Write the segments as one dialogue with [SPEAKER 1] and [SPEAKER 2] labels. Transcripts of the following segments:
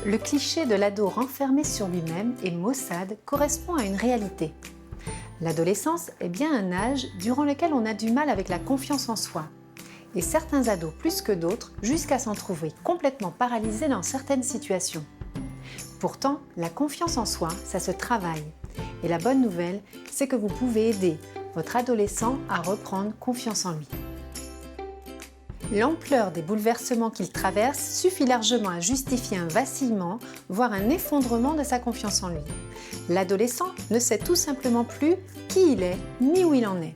[SPEAKER 1] Le cliché de l'ado renfermé sur lui-même et maussade correspond à une réalité. L'adolescence est bien un âge durant lequel on a du mal avec la confiance en soi. Et certains ados plus que d'autres, jusqu'à s'en trouver complètement paralysés dans certaines situations. Pourtant, la confiance en soi, ça se travaille. Et la bonne nouvelle, c'est que vous pouvez aider votre adolescent à reprendre confiance en lui. L'ampleur des bouleversements qu'il traverse suffit largement à justifier un vacillement, voire un effondrement de sa confiance en lui. L'adolescent ne sait tout simplement plus qui il est, ni où il en est.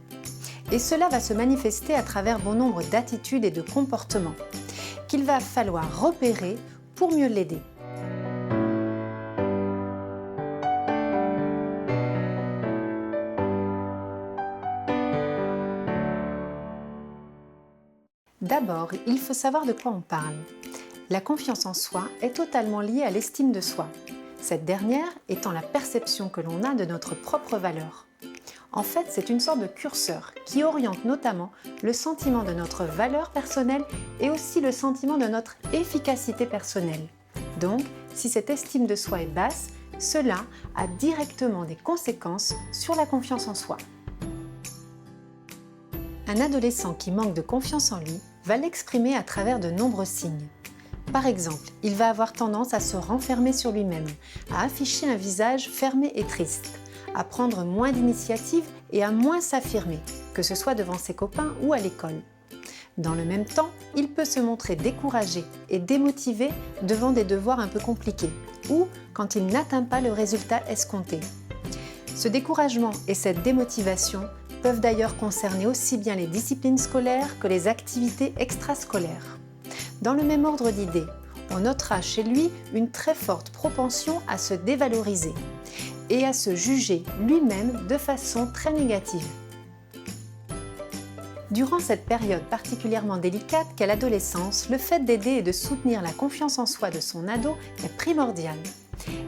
[SPEAKER 1] Et cela va se manifester à travers bon nombre d'attitudes et de comportements qu'il va falloir repérer pour mieux l'aider. D'abord, il faut savoir de quoi on parle. La confiance en soi est totalement liée à l'estime de soi, cette dernière étant la perception que l'on a de notre propre valeur. En fait, c'est une sorte de curseur qui oriente notamment le sentiment de notre valeur personnelle et aussi le sentiment de notre efficacité personnelle. Donc, si cette estime de soi est basse, cela a directement des conséquences sur la confiance en soi. Un adolescent qui manque de confiance en lui va l'exprimer à travers de nombreux signes. Par exemple, il va avoir tendance à se renfermer sur lui-même, à afficher un visage fermé et triste, à prendre moins d'initiative et à moins s'affirmer, que ce soit devant ses copains ou à l'école. Dans le même temps, il peut se montrer découragé et démotivé devant des devoirs un peu compliqués ou quand il n'atteint pas le résultat escompté. Ce découragement et cette démotivation peuvent d'ailleurs concerner aussi bien les disciplines scolaires que les activités extrascolaires. Dans le même ordre d'idées, on notera chez lui une très forte propension à se dévaloriser et à se juger lui-même de façon très négative. Durant cette période particulièrement délicate qu'est l'adolescence, le fait d'aider et de soutenir la confiance en soi de son ado est primordial.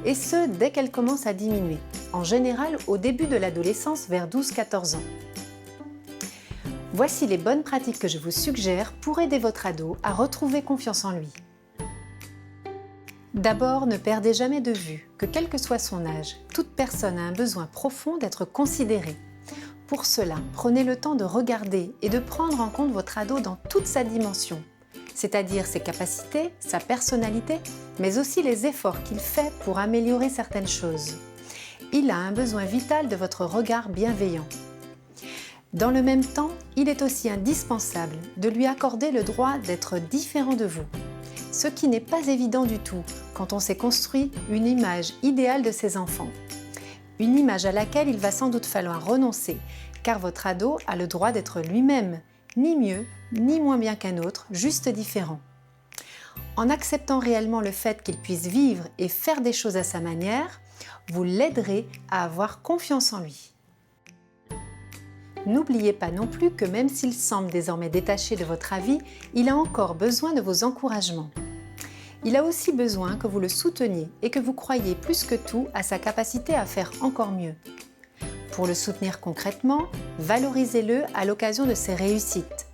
[SPEAKER 1] Et ce, dès qu'elle commence à diminuer, en général au début de l'adolescence vers 12-14 ans. Voici les bonnes pratiques que je vous suggère pour aider votre ado à retrouver confiance en lui. D'abord, ne perdez jamais de vue que quel que soit son âge, toute personne a un besoin profond d'être considérée. Pour cela, prenez le temps de regarder et de prendre en compte votre ado dans toute sa dimension, c'est-à-dire ses capacités, sa personnalité, mais aussi les efforts qu'il fait pour améliorer certaines choses. Il a un besoin vital de votre regard bienveillant. Dans le même temps, il est aussi indispensable de lui accorder le droit d'être différent de vous, ce qui n'est pas évident du tout quand on s'est construit une image idéale de ses enfants. Une image à laquelle il va sans doute falloir renoncer, car votre ado a le droit d'être lui-même, ni mieux ni moins bien qu'un autre, juste différent. En acceptant réellement le fait qu'il puisse vivre et faire des choses à sa manière, vous l'aiderez à avoir confiance en lui. N'oubliez pas non plus que même s'il semble désormais détaché de votre avis, il a encore besoin de vos encouragements. Il a aussi besoin que vous le souteniez et que vous croyiez plus que tout à sa capacité à faire encore mieux. Pour le soutenir concrètement, valorisez-le à l'occasion de ses réussites,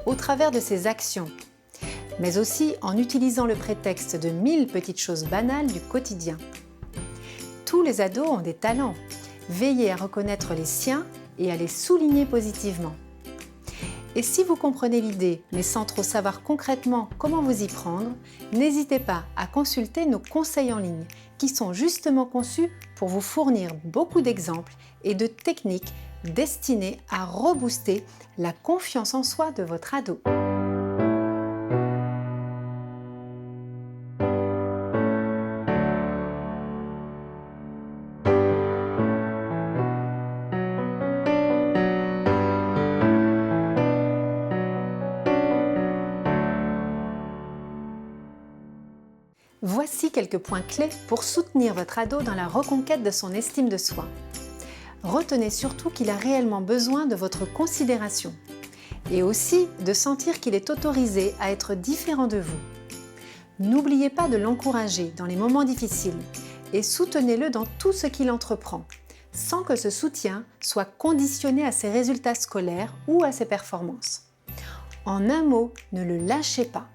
[SPEAKER 1] au travers de ses actions, mais aussi en utilisant le prétexte de 1000 petites choses banales du quotidien. Tous les ados ont des talents. Veillez à reconnaître les siens et à les souligner positivement. Et si vous comprenez l'idée, mais sans trop savoir concrètement comment vous y prendre, n'hésitez pas à consulter nos conseils en ligne, qui sont justement conçus pour vous fournir beaucoup d'exemples et de techniques destinées à rebooster la confiance en soi de votre ado. Voici quelques points clés pour soutenir votre ado dans la reconquête de son estime de soi. Retenez surtout qu'il a réellement besoin de votre considération et aussi de sentir qu'il est autorisé à être différent de vous. N'oubliez pas de l'encourager dans les moments difficiles et soutenez-le dans tout ce qu'il entreprend, sans que ce soutien soit conditionné à ses résultats scolaires ou à ses performances. En un mot, ne le lâchez pas.